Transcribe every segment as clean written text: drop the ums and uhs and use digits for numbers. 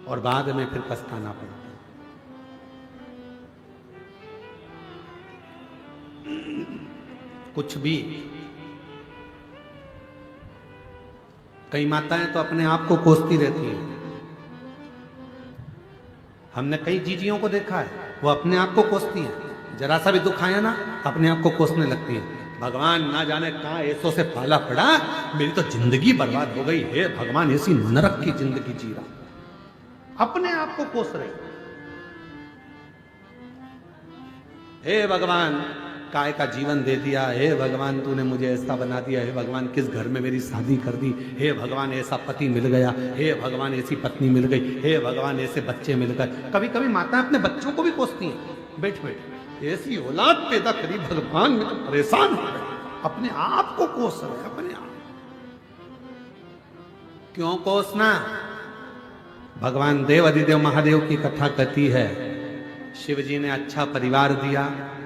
और बाद में फिर पछताना पड़ता। कुछ भी, कई माताएं तो अपने आप को कोसती रहती हैं। हमने कई जीजियों को देखा है, वो अपने आप को कोसती हैं। जरा सा भी दुख आया ना, अपने आप को कोसने लगती हैं। भगवान ना जाने कहां ऐसों से पाला पड़ा, मेरी तो जिंदगी बर्बाद हो गई। हे भगवान, ऐसी नरक की जिंदगी जी रहा, अपने आप को कोस रहे। हे भगवान, काय का जीवन दे दिया। हे भगवान, तूने मुझे ऐसा बना दिया। हे भगवान, किस घर में मेरी शादी कर दी। हे भगवान, ऐसा पति मिल गया। हे भगवान, ऐसी पत्नी मिल गई। हे भगवान, ऐसे बच्चे मिल गए। कभी कभी माताएं अपने बच्चों को भी कोसती हैं। बैठ बैठ, ऐसी औलाद पैदा करी भगवान, में तो परेशान हो गए। अपने आप को कोस रहे, अपने आप। क्यों कोसना? भगवान देव अधिदेव महादेव की कथा कहती है, शिव जी ने अच्छा परिवार दिया,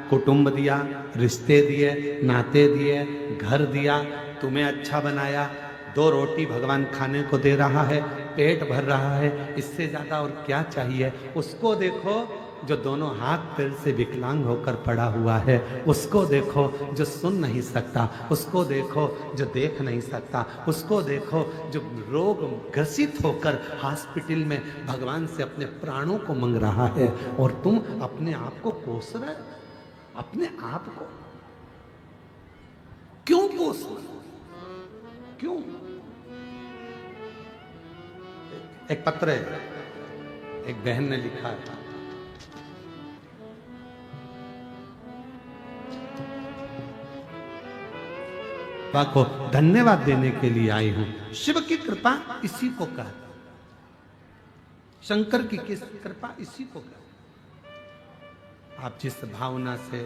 कुटुंब दिया, रिश्ते दिए, नाते दिए, घर दिया, तुम्हें अच्छा बनाया। 2 रोटी भगवान खाने को दे रहा है, पेट भर रहा है, इससे ज्यादा और क्या चाहिए? उसको देखो जो दोनों हाथ पैर से विकलांग होकर पड़ा हुआ है। उसको देखो जो सुन नहीं सकता। उसको देखो जो देख नहीं सकता। उसको देखो जो रोग ग्रसित होकर हॉस्पिटल में भगवान से अपने प्राणों को मांग रहा है, और तुम अपने आप को कोस रहे। अपने आप को क्यों कोस रहे? क्यों? एक पत्र है, एक बहन ने लिखा है, को धन्यवाद देने के लिए आई हूं। शिव की कृपा इसी को कहता, शंकर की किस कृपा इसी को कहता। आप जिस भावना से,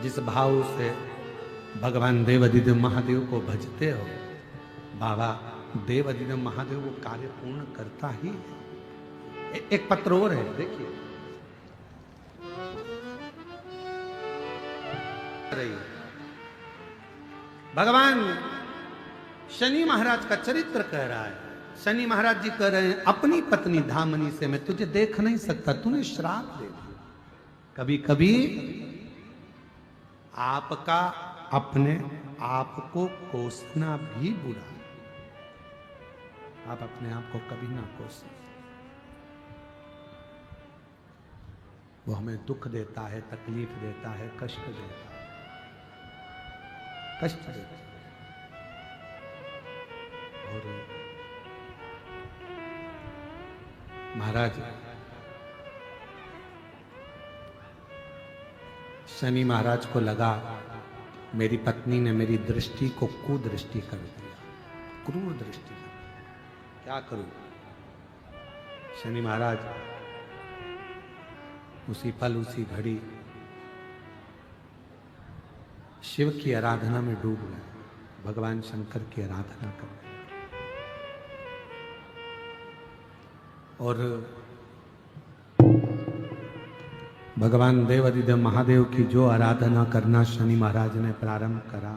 जिस भाव से भगवान देव अधिदेव महादेव को भजते हो, बाबा देव अधिदेव महादेव वो कार्य पूर्ण करता ही है। एक पत्र और है, देखिए। भगवान शनि महाराज का चरित्र कह रहा है। शनि महाराज जी कह रहे हैं, अपनी पत्नी धामनी से मैं तुझे देख नहीं सकता, तूने श्राप दे दिया। कभी कभी आपका अपने आप को कोसना भी बुरा है। आप अपने आप को कभी ना कोसें। वो हमें दुख देता है, तकलीफ देता है, कष्ट देता है, कष्ट देता है। और महाराज शनि महाराज को लगा मेरी पत्नी ने मेरी दृष्टि को कुदृष्टि कर दिया, क्रूर दृष्टि। क्या करूं? शनि महाराज उसी पल उसी घड़ी शिव की आराधना में डूब गए, भगवान शंकर की आराधना कर। और भगवान देव अधिदेव महादेव की जो आराधना करना शनि महाराज ने प्रारंभ करा,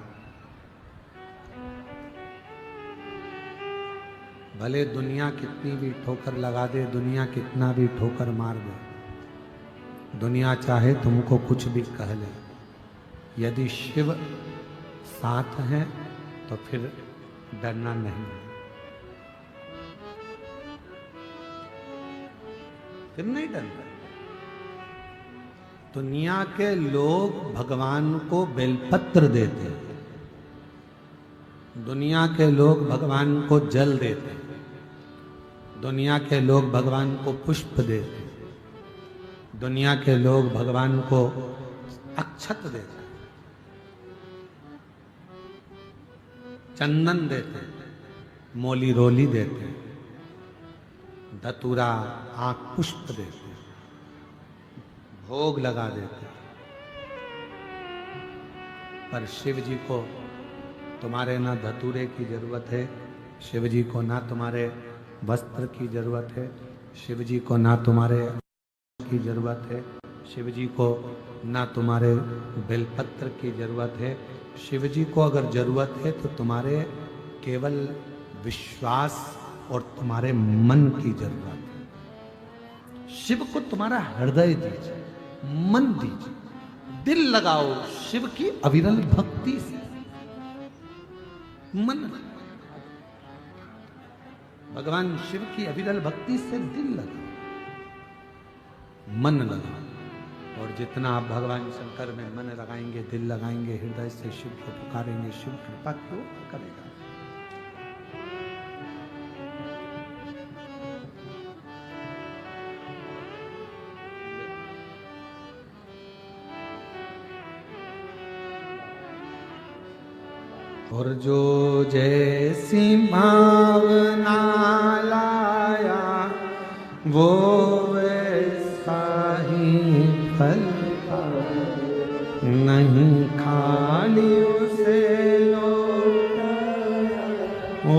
भले दुनिया कितनी भी ठोकर लगा दे, दुनिया कितना भी ठोकर मार दे, दुनिया चाहे तुमको कुछ भी कह ले, यदि शिव साथ है तो फिर डरना नहीं, फिर नहीं डरना। दुनिया के लोग भगवान को बेलपत्र देते, दुनिया के लोग भगवान को जल देते, दुनिया के लोग भगवान को पुष्प देते, दुनिया के लोग भगवान को अक्षत देते, चंदन देते, मोली रोली देते, धतूरा आंख पुष्प देते, भोग लगा देते। पर शिव जी को तुम्हारे ना धतूरे की जरूरत है, शिव जी को ना तुम्हारे वस्त्र की जरूरत है, शिव जी को ना तुम्हारे की जरूरत है, शिव जी को ना तुम्हारे बेलपत्र की जरूरत है। शिव जी को अगर जरूरत है तो तुम्हारे केवल विश्वास और तुम्हारे मन की जरूरत है। शिव को तुम्हारा हृदय दीजिए, मन दीजिए, दिल लगाओ शिव की अविरल भक्ति से। मन लगाओ, भगवान शिव की अविरल भक्ति से दिल लगाओ, मन लगाओ। और जितना आप भगवान शंकर में मन लगाएंगे, दिल लगाएंगे, हृदय से शिव को पुकारेंगे, शिव कृपा क्यों करेगा। और जो जैसी भावना लाया वो वैसा ही फल नहीं, खाली उसे लौटा ओ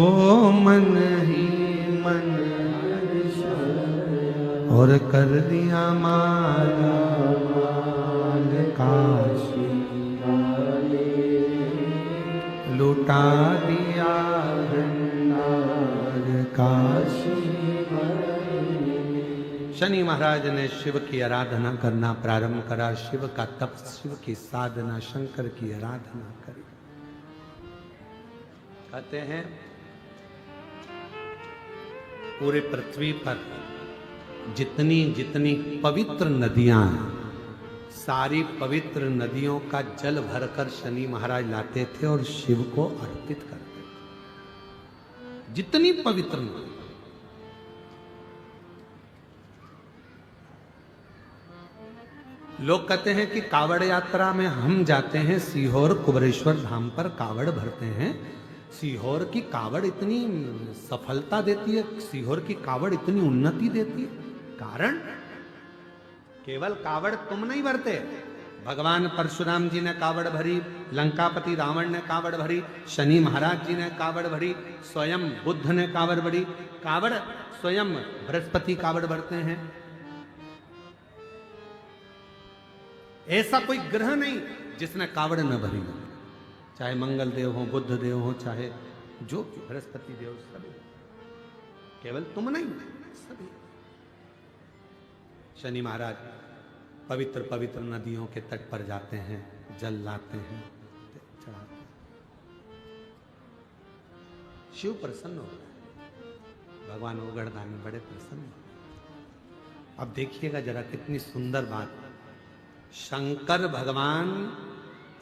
मन ही मन और कर दिया माला माल काशी, लुटा दिया भंडार काशी। शनि महाराज ने शिव की आराधना करना प्रारंभ करा, शिव का तप, शिव की साधना, शंकर की आराधना करी। कहते हैं पूरे पृथ्वी पर जितनी जितनी पवित्र नदियां हैं, सारी पवित्र नदियों का जल भरकर शनि महाराज लाते थे और शिव को अर्पित करते थे। जितनी पवित्र नदी, लोग कहते हैं कि कावड़ यात्रा में हम जाते हैं सीहोर कुबरेश्वर धाम पर, कावड़ भरते हैं। सीहोर की कावड़ इतनी सफलता देती है, सीहोर की कावड़ इतनी उन्नति देती है, कारण केवल कावड़ तुम नहीं भरते। भगवान परशुराम जी ने कावड़ भरी, लंकापति रावण ने कावड़ भरी, शनि महाराज जी ने कावड़ भरी, स्वयं बुद्ध ने कावड़ भरी, कावड़ स्वयं बृहस्पति कावड़ भरते हैं। ऐसा कोई ग्रह नहीं जिसने कावड़ न भरी हो, चाहे मंगल देव हो, बुद्ध देव हो, चाहे जो बृहस्पति देव, सभी। केवल तुम नहीं, सभी। शनि महाराज पवित्र पवित्र नदियों के तट पर जाते हैं, जल लाते हैं, चढ़ाते हैं। शिव प्रसन्न हो गए, भगवान ओगड़दानी बड़े प्रसन्न हो। अब देखिएगा जरा कितनी सुंदर बात। शंकर भगवान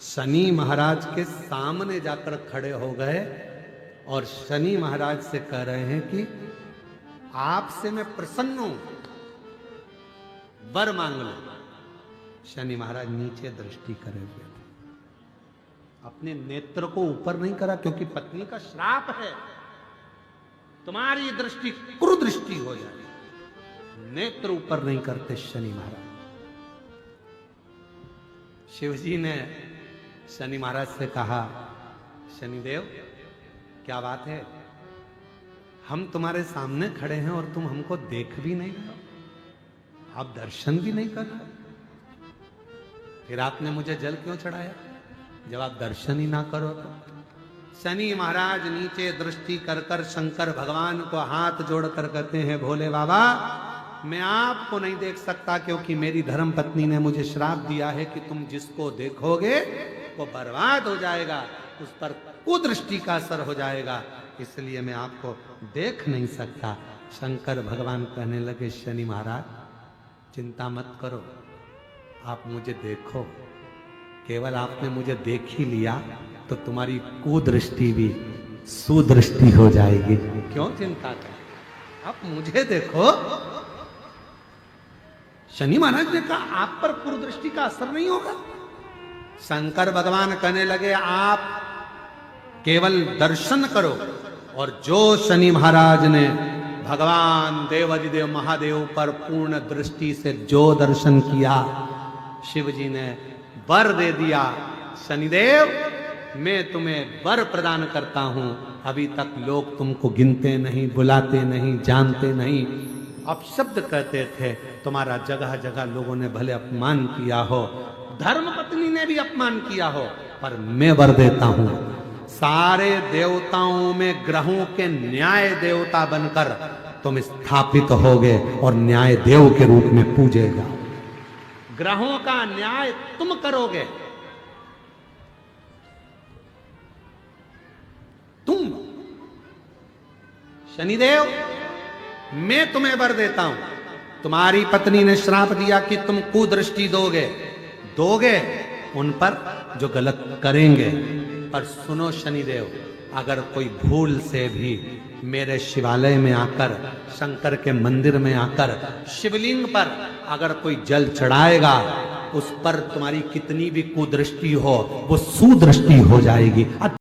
शनि महाराज के सामने जाकर खड़े हो गए और शनि महाराज से कह रहे हैं कि आपसे मैं प्रसन्न हूं, वर मांग लो। शनि महाराज नीचे दृष्टि करे हुए थे, अपने नेत्र को ऊपर नहीं करा, क्योंकि पत्नी का श्राप है, तुम्हारी दृष्टि कुदृष्टि हो जाए। नेत्र ऊपर नहीं करते शनि महाराज। शिवजी ने शनि महाराज से कहा, शनिदेव क्या बात है, हम तुम्हारे सामने खड़े हैं और तुम हमको देख भी नहीं रहे हो, आप दर्शन भी नहीं कर रहे, फिर आपने मुझे जल क्यों चढ़ाया जब आप दर्शन ही ना करो तो। शनि महाराज नीचे दृष्टि कर कर शंकर भगवान को हाथ जोड़कर कहते हैं, भोले बाबा मैं आपको नहीं देख सकता, क्योंकि मेरी धर्म पत्नी ने मुझे श्राप दिया है कि तुम जिसको देखोगे वो बर्बाद हो जाएगा, उस पर कुदृष्टि का असर हो जाएगा, इसलिए मैं आपको देख नहीं सकता। शंकर भगवान कहने लगे, शनि महाराज चिंता मत करो, आप मुझे देखो, केवल आपने मुझे देख ही लिया तो तुम्हारी कुदृष्टि भी सुदृष्टि हो जाएगी, क्यों चिंता कर, आप मुझे देखो। शनि महाराज ने कहा आप पर कुदृष्टि का असर नहीं होगा। शंकर भगवान कहने लगे, आप केवल दर्शन करो। और जो शनि महाराज ने भगवान देवाधिदेव महादेव पर पूर्ण दृष्टि से जो दर्शन किया, शिव जी ने वर दे दिया, शनिदेव मैं तुम्हें वर प्रदान करता हूं। अभी तक लोग तुमको गिनते नहीं, बुलाते नहीं, जानते नहीं, अपशब्द कहते थे, तुम्हारा जगह जगह लोगों ने भले अपमान किया हो, धर्म पत्नी ने भी अपमान किया हो, पर मैं वर देता हूं, सारे देवताओं में ग्रहों के न्याय देवता बनकर तुम स्थापित होगे और न्याय देव के रूप में पूजे जाओ। ग्रहों का न्याय तुम करोगे, तुम। शनिदेव, मैं तुम्हें वर देता हूं, तुम्हारी पत्नी ने श्राप दिया कि तुम कुदृष्टि दोगे उन पर जो गलत करेंगे। पर सुनो शनिदेव, अगर कोई भूल से भी मेरे शिवालय में आकर, शंकर के मंदिर में आकर शिवलिंग पर अगर कोई जल चढ़ाएगा, उस पर तुम्हारी कितनी भी कुदृष्टि हो वो सुदृष्टि हो जाएगी।